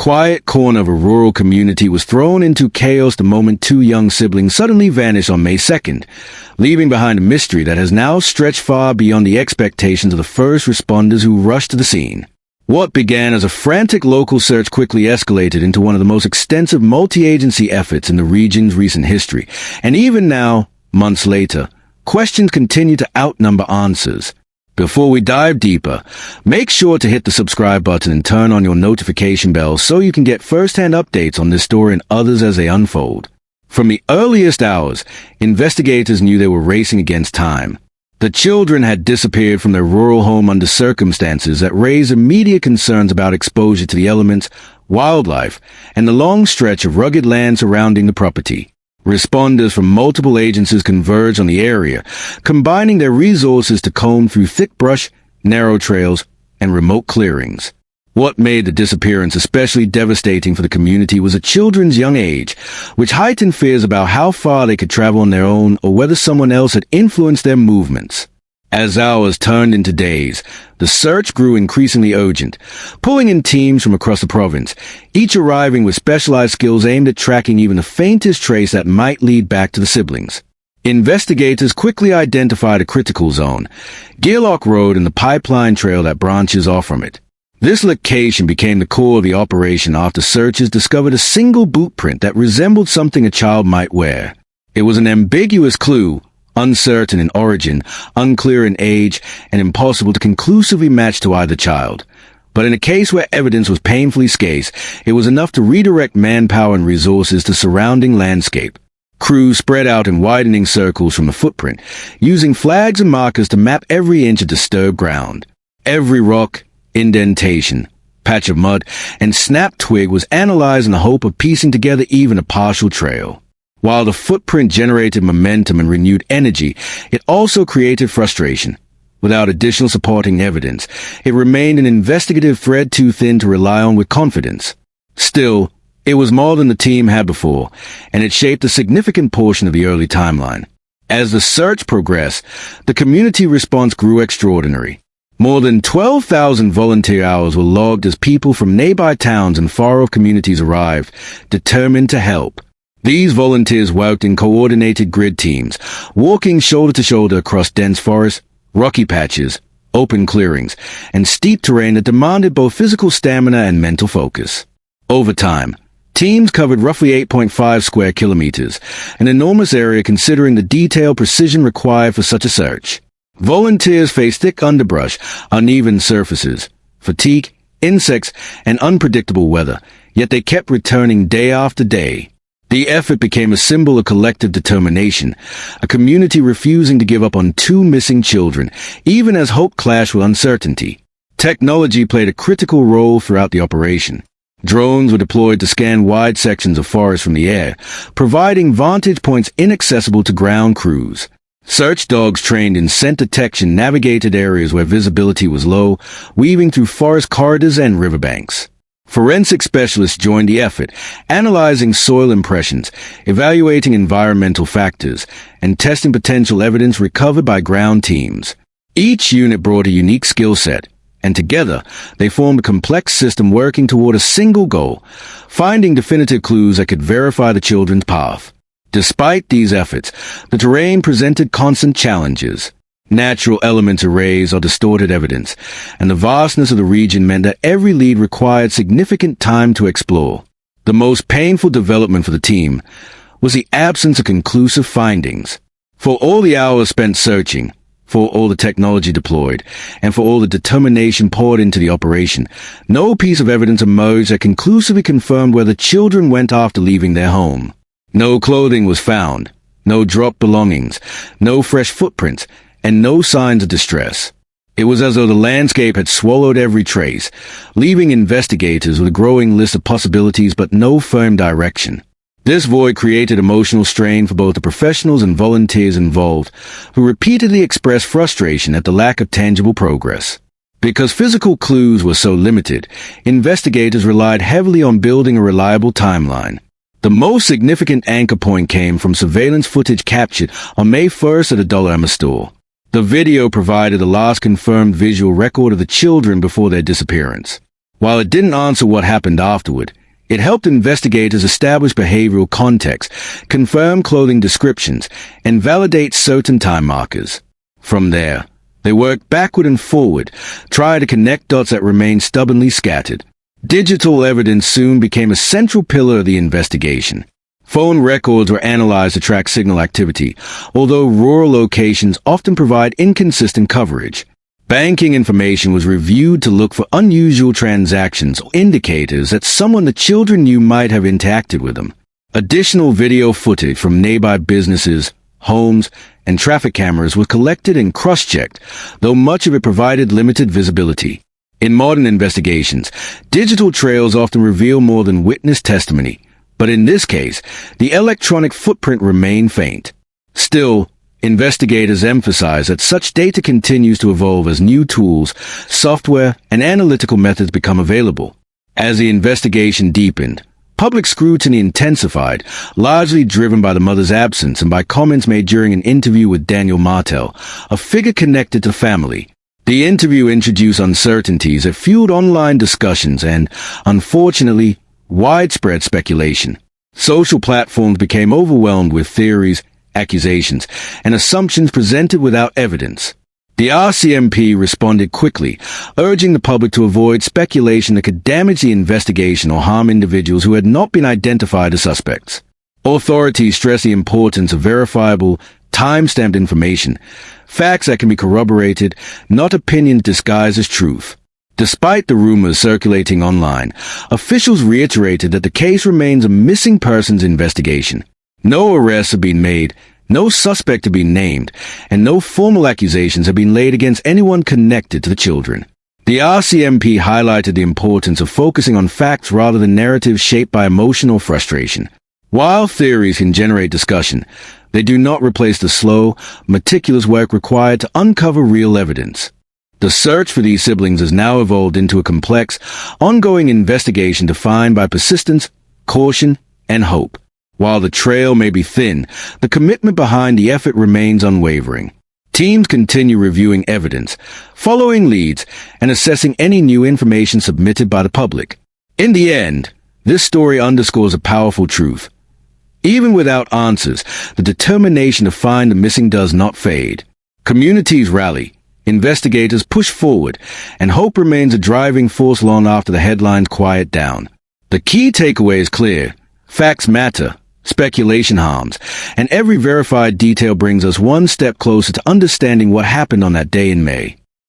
quiet corner of a rural community was thrown into chaos the moment two young siblings suddenly vanished on May 2nd, leaving behind a mystery that has now stretched far beyond the expectations of the first responders who rushed to the scene. What began as a frantic local search quickly escalated into one of the most extensive multi-agency efforts in the region's recent history, and even now, months later, questions continue to outnumber answers. Before we dive deeper, make sure to hit the subscribe button and turn on your notification bell so you can get first-hand updates on this story and others as they unfold. From the earliest hours, investigators knew they were racing against time. The children had disappeared from their rural home under circumstances that raised immediate concerns about exposure to the elements, wildlife, and the long stretch of rugged land surrounding the property. Responders from multiple agencies converged on the area, combining their resources to comb through thick brush, narrow trails, and remote clearings. What made the disappearance especially devastating for the community was the children's young age, which heightened fears about how far they could travel on their own or whether someone else had influenced their movements. As hours turned into days, the search grew increasingly urgent, pulling in teams from across the province, each arriving with specialized skills aimed at tracking even the faintest trace that might lead back to the siblings. Investigators quickly identified a critical zone, Gearlock Road and the pipeline trail that branches off from it. This location became the core of the operation after searchers discovered a single boot print that resembled something a child might wear. It was an ambiguous clue, uncertain in origin, unclear in age, and impossible to conclusively match to either child. But in a case where evidence was painfully scarce, it was enough to redirect manpower and resources to surrounding landscape. Crews spread out in widening circles from the footprint, using flags and markers to map every inch of disturbed ground. Every rock, indentation, patch of mud, and snapped twig was analyzed in the hope of piecing together even a partial trail. While the footprint generated momentum and renewed energy, it also created frustration. Without additional supporting evidence, it remained an investigative thread too thin to rely on with confidence. Still, it was more than the team had before, and it shaped a significant portion of the early timeline. As the search progressed, the community response grew extraordinary. More than 12,000 volunteer hours were logged as people from nearby towns and far-off communities arrived, determined to help. These volunteers worked in coordinated grid teams, walking shoulder to shoulder across dense forests, rocky patches, open clearings, and steep terrain that demanded both physical stamina and mental focus. Over time, teams covered roughly 8.5 square kilometers, an enormous area considering the detailed precision required for such a search. Volunteers faced thick underbrush, uneven surfaces, fatigue, insects, and unpredictable weather, yet they kept returning day after day. The effort became a symbol of collective determination, a community refusing to give up on two missing children, even as hope clashed with uncertainty. Technology played a critical role throughout the operation. Drones were deployed to scan wide sections of forest from the air, providing vantage points inaccessible to ground crews. Search dogs trained in scent detection navigated areas where visibility was low, weaving through forest corridors and riverbanks. Forensic specialists joined the effort, analyzing soil impressions, evaluating environmental factors, and testing potential evidence recovered by ground teams. Each unit brought a unique skill set, and together they formed a complex system working toward a single goal, finding definitive clues that could verify the children's path. Despite these efforts, the terrain presented constant challenges. Natural elements erased or distorted evidence, and the vastness of the region meant that every lead required significant time to explore. The most painful development for the team was the absence of conclusive findings. For all the hours spent searching, for all the technology deployed, and for all the determination poured into the operation, no piece of evidence emerged that conclusively confirmed where the children went after leaving their home. No clothing was found, no dropped belongings, no fresh footprints, and no signs of distress. It was as though the landscape had swallowed every trace, leaving investigators with a growing list of possibilities but no firm direction. This void created emotional strain for both the professionals and volunteers involved, who repeatedly expressed frustration at the lack of tangible progress. Because physical clues were so limited, investigators relied heavily on building a reliable timeline. The most significant anchor point came from surveillance footage captured on May 1st at a Dollarama store. The video provided the last confirmed visual record of the children before their disappearance. While it didn't answer what happened afterward, it helped investigators establish behavioral context, confirm clothing descriptions, and validate certain time markers. From there, they worked backward and forward, trying to connect dots that remained stubbornly scattered. Digital evidence soon became a central pillar of the investigation. Phone records were analyzed to track signal activity, although rural locations often provide inconsistent coverage. Banking information was reviewed to look for unusual transactions or indicators that someone the children knew might have interacted with them. Additional video footage from nearby businesses, homes, and traffic cameras was collected and cross-checked, though much of it provided limited visibility. In modern investigations, digital trails often reveal more than witness testimony, but in this case, the electronic footprint remained faint. Still, investigators emphasize that such data continues to evolve as new tools, software, and analytical methods become available. As the investigation deepened, public scrutiny intensified, largely driven by the mother's absence and by comments made during an interview with Daniel Martel, a figure connected to the family. The interview introduced uncertainties that fueled online discussions and, unfortunately, widespread speculation. Social platforms became overwhelmed with theories, accusations, and assumptions presented without evidence. The RCMP responded quickly, urging the public to avoid speculation that could damage the investigation or harm individuals who had not been identified as suspects. Authorities stressed the importance of verifiable, time-stamped information, facts that can be corroborated, not opinions disguised as truth. Despite the rumors circulating online, officials reiterated that the case remains a missing persons investigation. No arrests have been made, no suspect have been named, and no formal accusations have been laid against anyone connected to the children. The RCMP highlighted the importance of focusing on facts rather than narratives shaped by emotion or frustration. While theories can generate discussion, they do not replace the slow, meticulous work required to uncover real evidence. The search for these siblings has now evolved into a complex, ongoing investigation defined by persistence, caution, and hope. While the trail may be thin, the commitment behind the effort remains unwavering. Teams continue reviewing evidence, following leads, and assessing any new information submitted by the public. In the end, this story underscores a powerful truth. Even without answers, the determination to find the missing does not fade. Communities rally, investigators push forward, and hope remains a driving force long after the headlines quiet down. The key takeaway is clear. Facts matter, speculation harms, and every verified detail brings us one step closer to understanding what happened on that day in May.